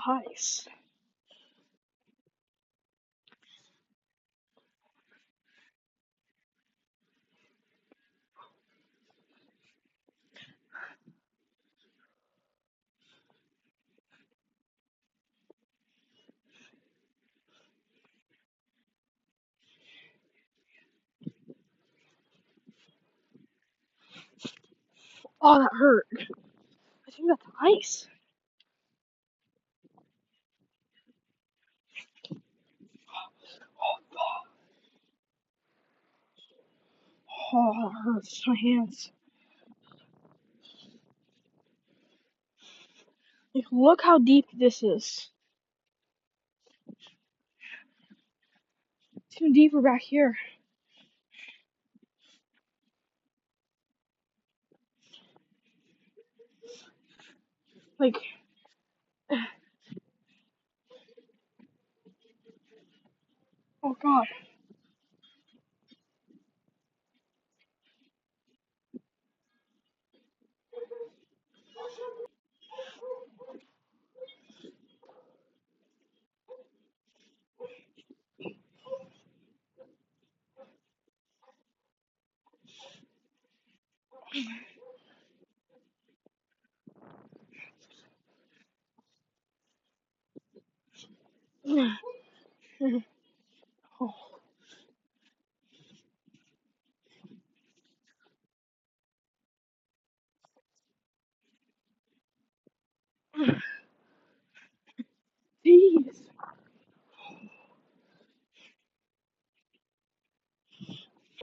nice. Oh, that hurt. I think that's ice. Oh, that hurts my hands. Like, look how deep this is. It's even deeper back here. Like, oh god.